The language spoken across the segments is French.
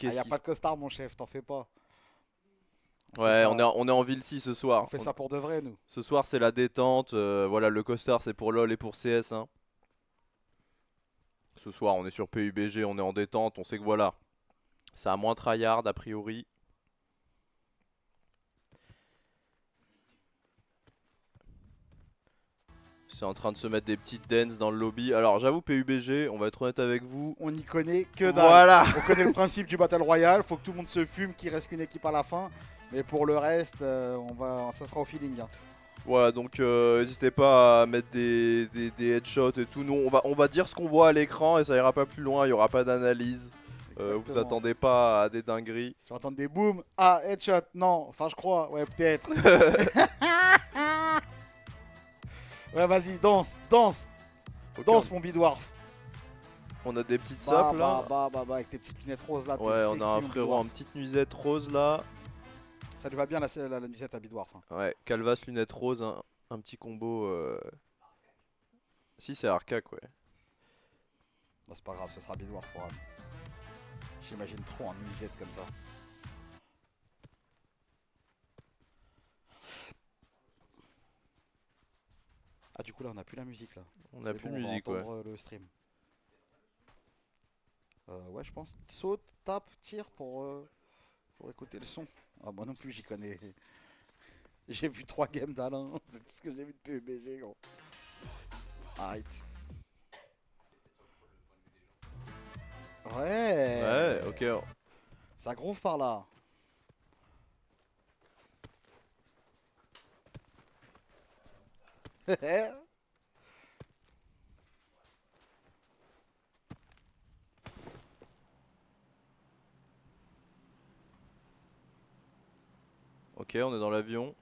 Qu'est-ce y a qui pas se... de costard, mon chef, t'en fais pas. On fait Ouais, ça, on est en ville 6 ce on soir. fait ça pour de vrai, nous. Ce soir, c'est la détente. Voilà, le costard, c'est pour LoL et pour CS, hein. Ce soir, on est sur PUBG, on est en détente. On sait que voilà, ça a moins tryhard a priori. C'est en train de se mettre des petites dance dans le lobby. Alors, j'avoue, PUBG, on va être honnête avec vous. On n'y connaît que dalle. Voilà! On connaît le principe du Battle Royale, faut que tout le monde se fume, qu'il reste qu'une équipe à la fin. Mais pour le reste, ça sera au feeling, hein. Voilà, donc n'hésitez pas à mettre des headshots et tout. Nous, on va dire ce qu'on voit à l'écran et ça ira pas plus loin, il y aura pas d'analyse. Vous Exactement. attendez pas à des dingueries. Tu vas entendre des booms. Ah, headshot, non. Enfin, je crois. Ouais, peut-être. Ouais, vas-y, danse, danse, Ok, danse, mon bidwarf. on a des petites sapes Bah, là. bah, bah, bah, bah, avec tes petites lunettes roses là, t'es Ouais, on a sexy, un mon frérot en bidwarf. petite nuisette rose là. Ça lui va bien la nuisette à bidwarf, hein. Ouais, Calvas, lunettes roses, un petit combo. Si, c'est Arcac, ouais. Non, c'est pas grave, ce sera bidwarf pour elle. J'imagine trop en nuisette comme ça. Ah, du coup, là, on a plus la musique là. On a C'est plus bon, de on va musique, ouais. entendre le stream. Ouais, je pense. Saute, tape, tire pour écouter le son. Ah, moi non plus, j'y connais. J'ai vu 3 games d'Alain. C'est tout ce que j'ai vu de PUBG, gros. Arrête. Ouais, Ouais. ok. Ça groove par là. Ok, on est dans l'avion.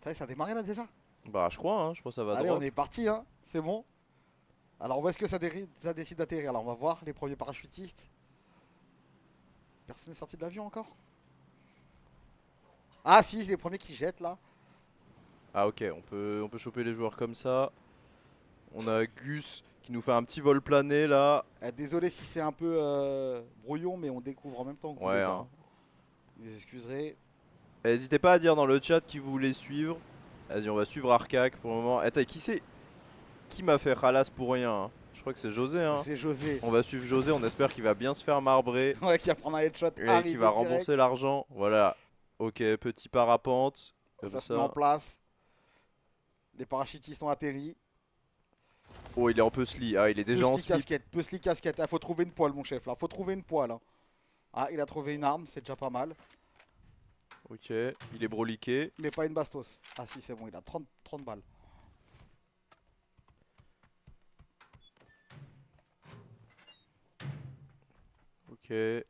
Ça y est, ça a démarré là déjà. Bah, je crois que ça va Allez, on drop. est parti, hein. C'est bon. Alors, où est-ce que ça décide d'atterrir? Alors, on va voir les premiers parachutistes. Personne n'est sorti de l'avion encore? Ah, si, les premiers qui jettent là. Ah, ok, on peut choper les joueurs comme ça. On a Gus qui nous fait un petit vol plané là. Désolé si c'est un peu brouillon, mais on découvre en même temps que vous, Ouais, les gars, hein. hein. Vous les excuserez. N'hésitez pas à dire dans le chat qui vous voulez suivre. Vas-y, on va suivre Arcac pour le moment. Attends, qui c'est? Qui m'a fait ralasse pour rien, hein? Je crois que c'est José, hein. C'est José. On va suivre José, on espère qu'il va bien se faire marbrer Ouais, qui va prendre un headshot et qu'il va arrivé rembourser direct. l'argent. Voilà. Ok, petit parapente. Comme Ça se met en ça. place. Les parachutistes ont atterri. Oh, il est en puzzly. Ah, il est déjà en Puzzly slip. casquette, Puzzly casquette. Ah, faut trouver une poêle, mon chef, là. Faut trouver une poêle, hein. Ah, il a trouvé une arme, c'est déjà pas mal. Ok, il est broliqué. Mais pas une bastos. Ah, si, c'est bon, il a 30 balles. Ok. J'ai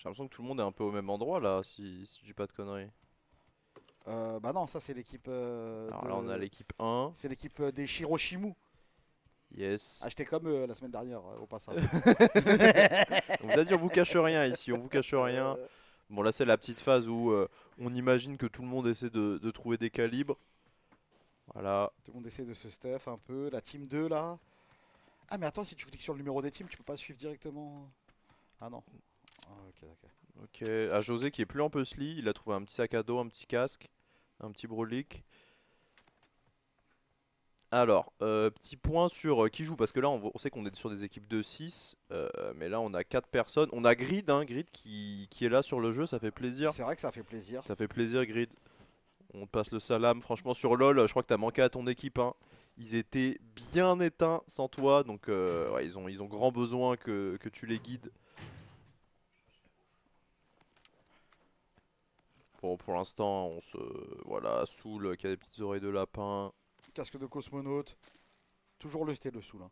l'impression que tout le monde est un peu au même endroit là, si je dis pas de conneries. Bah non, ça, c'est l'équipe Alors là, on a l'équipe 1. C'est l'équipe des Shiroshimu. Yes. Acheté comme eux la semaine dernière, au passage. On vous a dit, on vous cache rien ici, on vous cache rien. Euh, Bon, là, c'est la petite phase où on imagine que tout le monde essaie de trouver des calibres. Voilà. Tout le monde essaie de se stuff un peu. La team 2 là. Ah, mais attends, si tu cliques sur le numéro des teams, tu peux pas suivre directement. Ah non. Ah, ok, ok. Ok. À José qui est plus en puzzly, il a trouvé un petit sac à dos, un petit casque, un petit brolic. Alors, petit point sur qui joue, parce que là on sait qu'on est sur des équipes de 6, mais là on a 4 personnes. On a Grid, hein, Grid qui est là sur le jeu, ça fait plaisir. C'est vrai que ça fait plaisir. Ça fait plaisir, Grid. On te passe le salam. Franchement, sur LoL, je crois que t'as manqué à ton équipe, hein. Ils étaient bien éteints sans toi, donc ouais, ils ont grand besoin que tu les guides. Bon, pour l'instant, on se. Voilà, Soul qui a des petites oreilles de lapin. Casque de cosmonaute. Toujours le sté dessous là.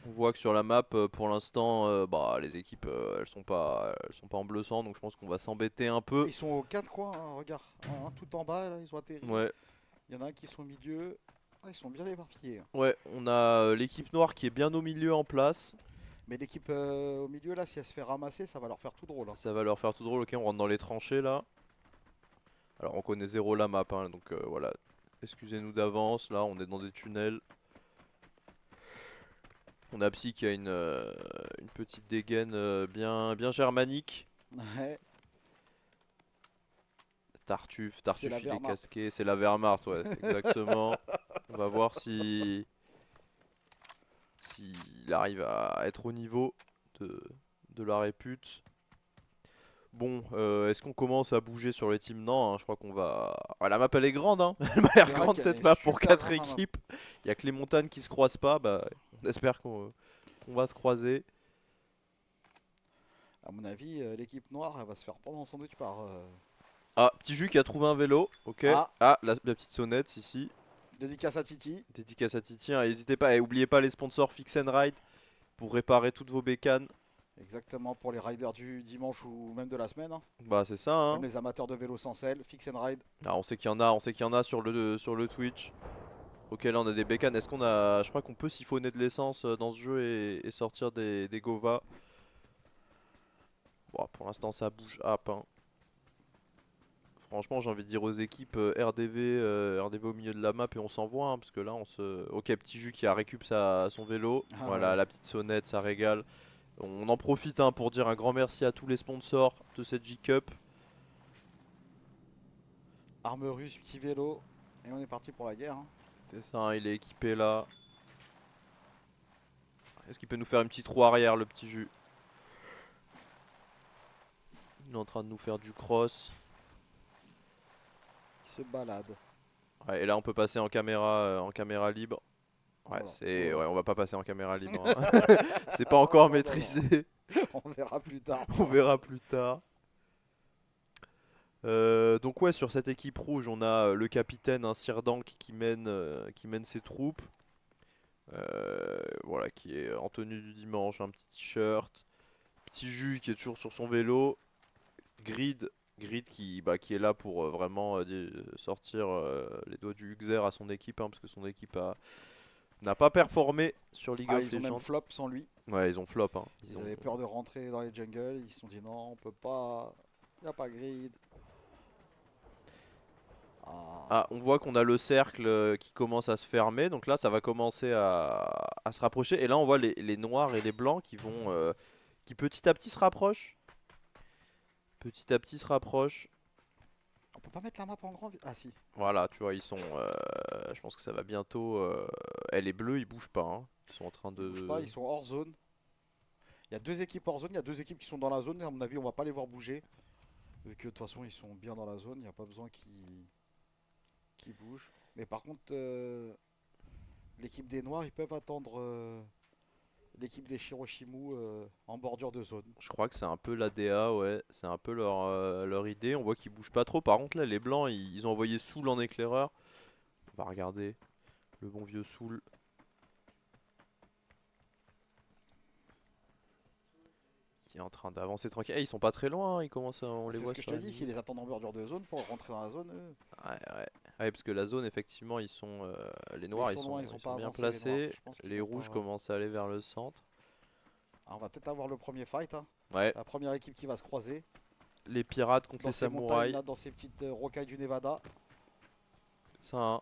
On voit que sur la map, pour l'instant, bah, les équipes, elles sont pas en bleu sang, donc je pense qu'on va s'embêter un peu. Ils sont aux quatre coins, hein, regarde. Un tout en bas, là, ils ont atterri. Ouais, Il y en a un qui sont au milieu. Ah, ils sont bien éparpillés, hein. ouais, on a l'équipe noire qui est bien au milieu en place. Mais l'équipe au milieu, là, si elle se fait ramasser, ça va leur faire tout drôle, hein. Ça va leur faire tout drôle. Ok, on rentre dans les tranchées là. Alors, on connaît zéro la map, hein, donc voilà. Excusez-nous d'avance, là, on est dans des tunnels. On a Psy qui a une petite dégaine bien germanique. Ouais, Tartuffe, c'est la il est Wehrmacht. casqué, c'est la Wehrmacht, ouais, exactement. On va voir si s'il arrive à être au niveau de, de la répute. Bon, est-ce qu'on commence à bouger sur les teams? Non, hein, je crois qu'on va... Ah, la map elle est grande, hein. Elle m'a l'air C'est vrai grande qu'elle cette est map pour super 4 grande, la map. équipes. Il y a que les montagnes qui se croisent pas, bah on espère qu'on va se croiser. À mon avis, l'équipe noire, elle va se faire prendre en sandwich par. Ah, petit jus qui a trouvé un vélo, ok. Ah, Ah, la petite sonnette ici. dédicace à Titi. Dédicace à Titi, hein. N'hésitez pas, et oubliez pas les sponsors Fix and Ride pour réparer toutes vos bécanes. Exactement pour les riders du dimanche ou même de la semaine, hein. Bah c'est ça, Même hein. les amateurs de vélo sans selle, fix and ride. Ah, on sait qu'il y en a sur le Twitch. Ok, là on a des bécanes. Est-ce qu'on a... Je crois qu'on peut siphonner de l'essence dans ce jeu et sortir des Gova. Bon, pour l'instant ça bouge à peine. Franchement, j'ai envie de dire aux équipes RDV au milieu de la map et on s'envoie, hein, parce que là on se... Ok, petit jus qui a récup son vélo. Ah Voilà, ouais. la petite sonnette, ça régale. On en profite, hein, pour dire un grand merci à tous les sponsors de cette J-Cup. Arme russe, petit vélo. Et on est parti pour la guerre, hein. C'est ça, hein, il est équipé là. Est-ce qu'il peut nous faire une petite roue arrière, le petit jus? Il est en train de nous faire du cross. Il se balade. Ouais, et là on peut passer en caméra libre. Ouais, Voilà. c'est... Voilà. Ouais, on va pas passer en caméra libre, hein. C'est pas encore Non, non, non. maîtrisé. On verra plus tard. On verra plus tard. Donc ouais, sur cette équipe rouge, on a le capitaine, un Sirdank qui mène ses troupes. Voilà, qui est en tenue du dimanche, un petit t-shirt. Petit jus qui est toujours sur son vélo. Grid qui est là pour vraiment sortir les doigts du Uxer à son équipe, hein, parce que son équipe n'a pas performé sur League Ah, of ils ont même Legends. flop sans lui. Ouais, ils ont flop, hein. Ils avaient peur de rentrer dans les jungles. Ils se sont dit non, on peut pas. Y a pas grid. Ah. Ah, on voit qu'on a le cercle qui commence à se fermer, donc là ça va commencer à se rapprocher. Et là on voit les noirs et les blancs qui petit à petit se rapprochent. Petit à petit se rapprochent. On peut pas mettre la map en grand. Ah si. Voilà, tu vois, ils sont. Je pense que ça va bientôt. Elle est bleue, ils bougent pas, hein. Ils sont en train Ils bougent pas, de. ils sont hors zone. Il y a deux équipes hors zone, il y a deux équipes qui sont dans la zone. Et à mon avis, on va pas les voir bouger. Vu que de toute façon, ils sont bien dans la zone. Il n'y a pas besoin qu'ils bougent. Mais par contre, l'équipe des Noirs, ils peuvent attendre l'équipe des Shiroshimu en bordure de zone. Je crois que c'est un peu l'ADA, ouais. C'est un peu leur idée. On voit qu'ils bougent pas trop. Par contre, là, les blancs, ils ont envoyé Soul en éclaireur. On va regarder le bon vieux Soul. Qui est en train d'avancer tranquille. Eh, ils sont pas très loin, hein, on les C'est voit ce que je sur te la dis, ligne. s'ils les attendent en bordure de zone pour rentrer dans la zone, eux. Ouais, ouais, parce que la zone, effectivement, les Mais noirs, ils sont loin, ils ont ils sont pas bien avancé les Noirs. placés. Je pense qu'ils Les vont rouges pas. commencent à aller vers le centre. Ah, on va peut-être avoir le premier fight, hein. Ouais, La première équipe qui va se croiser. les pirates contre Dans les ces montagnes samouraïs. là, dans ces petites rocailles du Nevada. Ça, hein.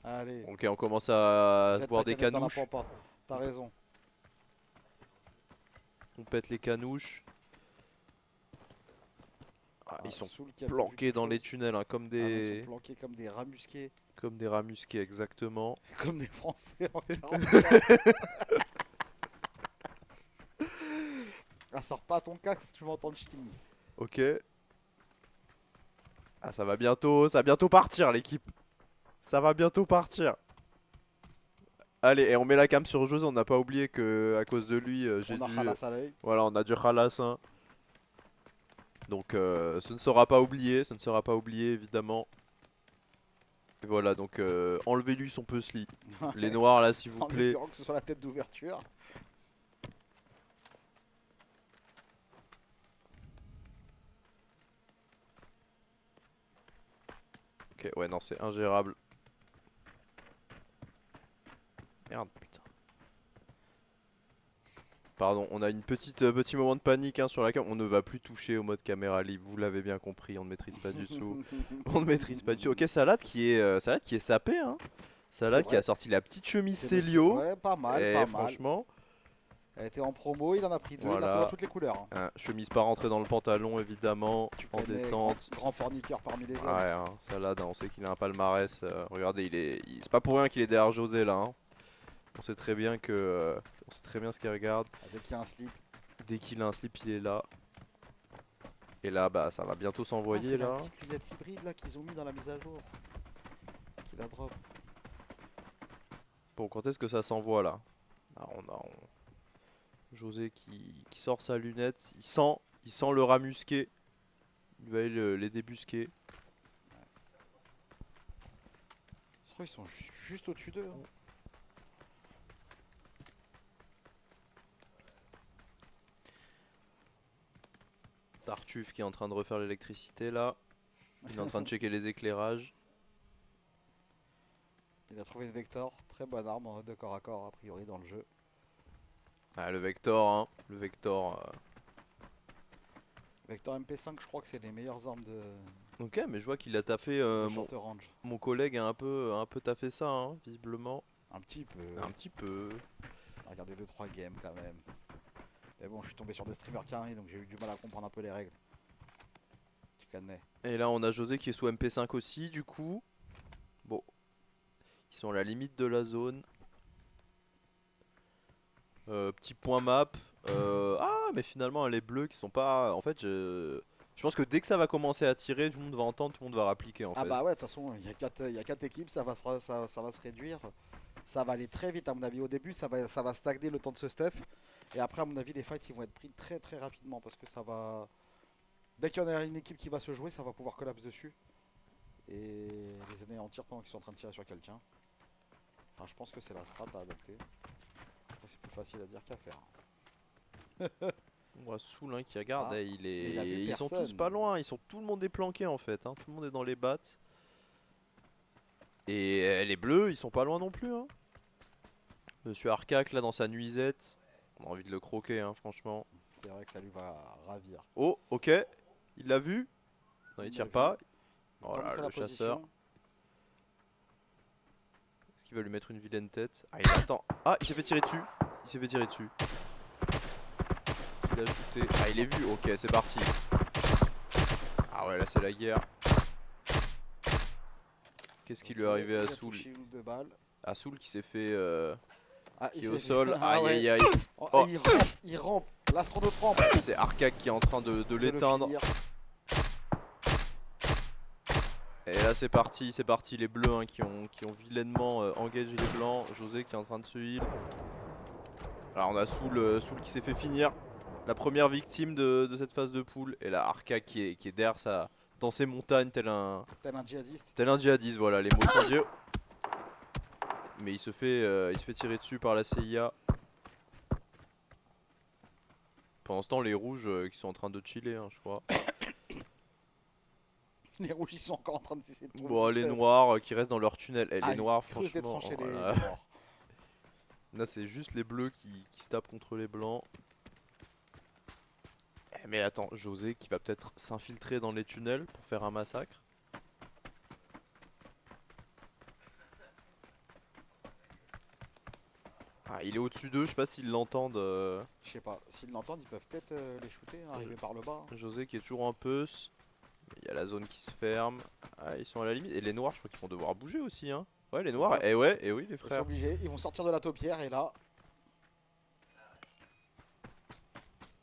Allez, Ok, on commence à se jette boire ta des canette dans la canouches. pampa. T'as raison. On pète les canouches. Ah, Ah, ils sont Soul qui a vu planqués quelque dans les chose. tunnels, hein, Ah non, ils sont planqués comme des rats musqués. comme des rats musqués, exactement. Comme des Français en 44. Ah, sors pas ton casque, tu vas entendre Sting. Ok. Ah, ça va bientôt partir, l'équipe. Ça va bientôt partir. Allez, et on met la cam sur Jose, on n'a pas oublié que à cause de lui, On a Halas à l'œil. voilà, on a du Khalas, hein. Donc ce ne sera pas oublié, évidemment. Et voilà, donc enlevez-lui son puzzle. Les noirs là, s'il vous En plaît. espérant que ce soit la tête d'ouverture. Ok, ouais, non, c'est ingérable. Merde, putain. Pardon, on a petit moment de panique, hein, sur la cam. On ne va plus toucher au mode caméra libre, vous l'avez bien compris, on ne maîtrise pas du tout. On ne maîtrise pas du tout. Ok, Salade qui est sapé, hein. Salah qui vrai. a sorti la petite chemise C'est de- Célio. Ouais, pas mal, Et pas mal. franchement, Elle était en promo, il en a pris deux, il a pris voilà. dans toutes les couleurs. Hein. Chemise pas rentrée dans le pantalon évidemment, Tu en connais, détente. grand forniqueur parmi les Ouais, hommes. hein, Salah, on sait qu'il a un palmarès. Regardez, c'est pas pour rien qu'il est derrière José là. Hein. On sait très bien on sait très bien ce qu'il regarde. Dès qu'il y a un slip. Dès qu'il a un slip, il est là. Et là, bah, ça va bientôt s'envoyer c'est là. la petite lunette hybride là qu'ils ont mis dans la mise à jour. Qui la drop. Bon, quand est-ce que ça s'envoie là? Ah, José qui sort sa lunette. Il sent le rat musqué. Il va aller les débusquer. Je crois qu'ils sont juste au-dessus d'eux. Hein. Tartuffe qui est en train de refaire l'électricité là. Il est en train de checker les éclairages. Il a trouvé une Vector, très bonne arme de corps à corps a priori dans le jeu. Ah, le Vector, hein. Le Vector. Vector MP5, je crois que c'est les meilleures armes de Ok, mais je vois qu'il a taffé. short range. Mon collègue a un peu taffé ça, hein, visiblement. Un petit peu. Un petit peu. Regardez 2-3 games quand même. Mais bon, je suis tombé sur des streamers carrés donc j'ai eu du mal à comprendre un peu les règles. Tu connais. Et là, on a José qui est sous MP5 aussi, du coup. Bon. Ils sont à la limite de la zone. Petit point map. Ah, mais finalement, les bleus qui sont pas. En fait, je pense que dès que ça va commencer à tirer, tout le monde va entendre, tout le monde va rappliquer en Ah fait. bah ouais, de toute façon, il y a 4 équipes, ça va se réduire. Ça va aller très vite à mon avis. Au début, ça va stagner le temps de ce stuff. Et après, à mon avis, les fights ils vont être pris très très rapidement parce que ça va. Dès qu'il y en a une équipe qui va se jouer, ça va pouvoir collapse dessus. Et les anéantir pendant qu'ils sont en train de tirer sur quelqu'un. Enfin, je pense que c'est la strat à adopter. Après, c'est plus facile à dire qu'à faire. On voit Soul hein, qui regarde, Ah, il a vu ils sont tous personne. pas loin, tout le monde est planqué en fait, hein. Tout le monde est dans les battes. Et les bleus, ils sont pas loin non plus. Hein. Monsieur Arcac là dans sa nuisette, on a envie de le croquer, hein, franchement. C'est vrai que ça lui va ravir. Oh, ok, il l'a vu. Non, il Il tire l'a pas. vu. Pas Voilà, montrer le la chasseur. position. Est-ce qu'il va lui mettre une vilaine tête? Ah, il attend. Ah, il s'est fait tirer dessus. Il s'est fait tirer dessus. Il a shooté. Ah, il est vu. Ok, c'est parti. Ah ouais, là c'est la guerre. Qu'est-ce qui lui est arrivé à Il a Soul? touché une ou deux balles. À Soul qui s'est fait Ah, qui il est au s'est sol. fait- Ah Aïe ouais. aïe aïe. Oh, Oh. il rampe, l'astronaute rampe. C'est Arcac qui est en train de le l'éteindre. finir. Et là c'est parti, les bleus hein, qui ont vilainement engagé les blancs. José qui est en train de se heal. Alors on a Soul qui s'est fait finir. La première victime de cette phase de poule. Et là Arcac qui est derrière dans ses montagnes tel un Djihadiste. djihadiste, voilà les mots sont dits. Mais il se fait tirer dessus par la CIA. Pendant ce temps les rouges qui sont en train de chiller hein, je crois. Les rouges ils sont encore en train de essayer de trouver Bon, du les stuff. noirs qui restent dans leur tunnel. Et Ah, les noirs, ils creusent des franchement. tranchées, les Voilà. noirs. Là, c'est juste les bleus qui se tapent contre les blancs. Mais attends, José qui va peut-être s'infiltrer dans les tunnels pour faire un massacre. Ah, il est au-dessus d'eux, je sais pas s'ils l'entendent. Je sais pas, s'ils l'entendent, ils peuvent peut-être les shooter, hein, arriver par le bas. José qui est toujours en puce. Il y a la zone qui se ferme. Ah, ils sont à la limite. Et les noirs, je crois qu'ils vont devoir bouger aussi. Hein. Ouais, les noirs. Et ouais, et oui, les Ils sont frères. obligés, ils vont sortir de la taupière et là,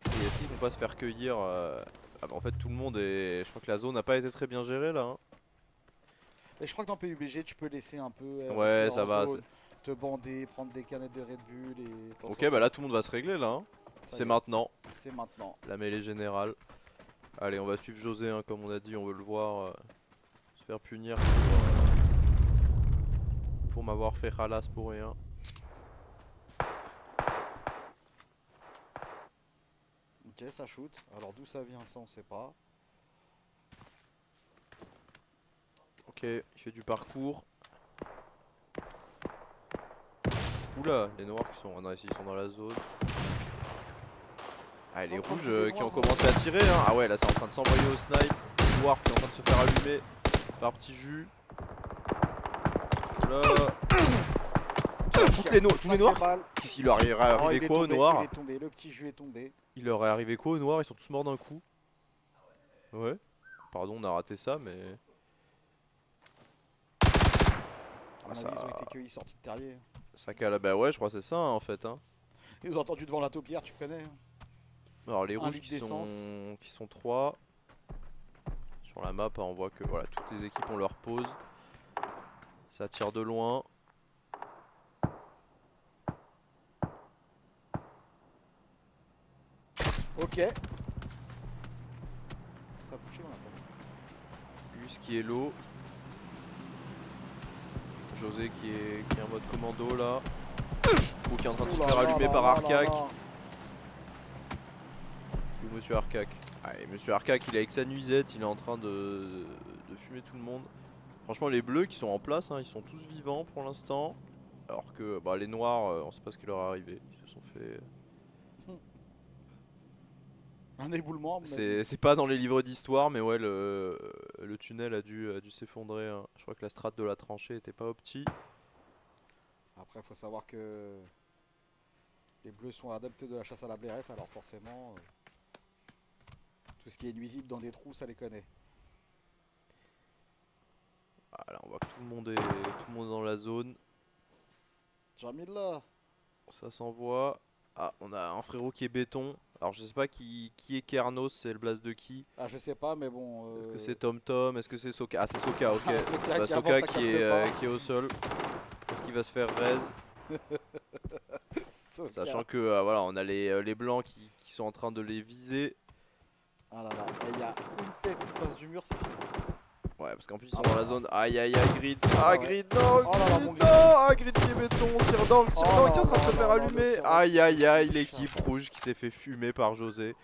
Et est-ce qu'ils vont pas se faire cueillir Ah bah en fait, tout le monde est. Je crois que la zone n'a pas été très bien gérée là. Hein. et je crois que dans PUBG tu peux laisser un peu Ouais, rester ça en va. zone, te bander, prendre des canettes de Red Bull et t'en Ok, sortir. bah là, tout le monde va se régler là. Hein. Ça C'est y est, maintenant. C'est maintenant. La mêlée générale. Allez, on va suivre José, hein, comme on a dit, on veut le voir se faire punir pour m'avoir fait ralasse pour rien. Ok, ça shoot. Alors d'où ça vient, ça on sait pas. Ok, il fait du parcours. Oula, les noirs qui sont. Ah non, ici, ils sont dans la zone. Ah, et les Faut prendre rouges des qui ont noirs, commencé à tirer. Hein. Ah ouais, là, c'est en train de s'envoyer au snipe. Dwarf qui est en train de se faire allumer par petit jus. là. Tous les noirs. Balles. Il leur est Oh, arrivé il est quoi au tombé, noir? il est tombé, le petit jus est tombé. Il leur est arrivé quoi au noir? Ils sont tous morts d'un coup. Ouais. Pardon, on a raté ça, mais. À mon ça- avis, ils ont été cueillis sortis de terrier. Ça cale. Bah ouais, je crois que c'est ça en fait. Hein. Ils ont entendu devant la taupière, tu connais. Alors les Un rouges litre qui d'essence. sont 3. Sur la map, hein, on voit que voilà, toutes les équipes ont leur pause. Ça tire de loin. Ok. Ça a bouché, on a pas. Gus qui est low. José qui est en mode commando là. Ou qui est en train de se Ouh là faire là allumer là par là Arcac. là. Ou Monsieur Arcac. Ah, et Monsieur Arcac, il est avec sa nuisette, il est en train de fumer tout le monde. Franchement, les bleus qui sont en place, hein, ils sont tous vivants pour l'instant. Alors que bah, les noirs, on sait pas ce qui leur est arrivé. Ils se sont fait. Un éboulement. mais- C'est pas dans les livres d'histoire, mais ouais, le tunnel a dû s'effondrer. Hein. Je crois que la strate de la tranchée était pas opti. Après, il faut savoir que les bleus sont adeptes de la chasse à la blairette, alors forcément, tout ce qui est nuisible dans des trous, ça les connaît. Voilà, on voit que tout le monde est dans la zone. Jamil là. Ça s'envoie. Ah, on a un frérot qui est béton. Alors je sais pas qui est Kernos, c'est le blast de qui? Ah, je sais pas, mais bon. Est-ce que c'est Tom Tom? Est-ce que c'est Soka? Ah, c'est Soka, ok. Ah, Soka Bah, qui Soka avance, ça qui capte pas. est au sol. Est-ce qu'il va se faire raise? Soka. Sachant que voilà, on a les blancs qui sont en train de les viser. Ah là là, et il y a une tête qui passe du mur, c'est fini. Ouais, parce qu'en plus ils Ah sont bah. dans la zone. Aïe aïe aïe, Grid. Ah Ah, ouais. Grid, non! Oh là là, Grid, mon non! Grid. Ah, Grid qui est béton. Sirdang Oh qui est en là train de se là faire là là, allumer. le Sirdang Aïe aïe aïe, qui l'équipe s'échappe. rouge qui s'est fait fumer par José.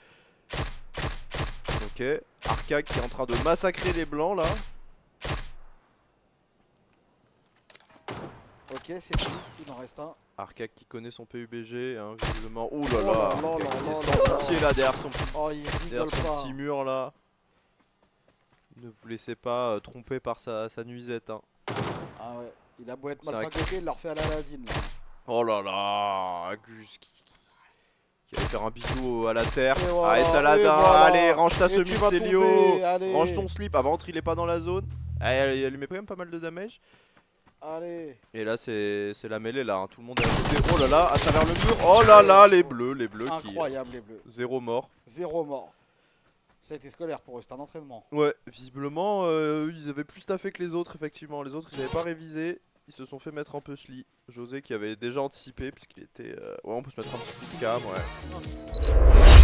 Ok, Arca qui est en train de massacrer les blancs là. Ok, c'est fini, il en reste un. Arca qui connaît son PUBG, hein, visiblement. Ouh là Oh là là, là Arca là qui là est sans là. pitié là derrière son Oh, il rigole pas. petit mur là. Ne vous laissez pas tromper par sa nuisette. Hein. Ah ouais, il a beau être C'est mal vrai fagoté, il l'a refait à l'Aladine là. Oh là là, Gus qui allait faire un bisou à la terre. Et voilà, Allez Saladin, et voilà. allez range ta Et tu chemise vas Célio. tomber, allez. Range ton slip, avant il est pas dans la zone. Allez, elle lui met quand même pas mal de damage. Allez. Et là c'est la mêlée là, hein. Tout le monde est à côté. Oh là là, à travers le mur. Oh là là, les bleus qui... Incroyable les bleus. 0 mort. 0 mort. Ça a été scolaire pour eux, c'est un entraînement. Ouais, visiblement ils avaient plus taffé que les autres effectivement. Les autres ils avaient pas révisé. Ils se sont fait mettre un peu sli. José qui avait déjà anticipé puisqu'il était... Ouais, on peut se mettre un petit coup de cam, ouais.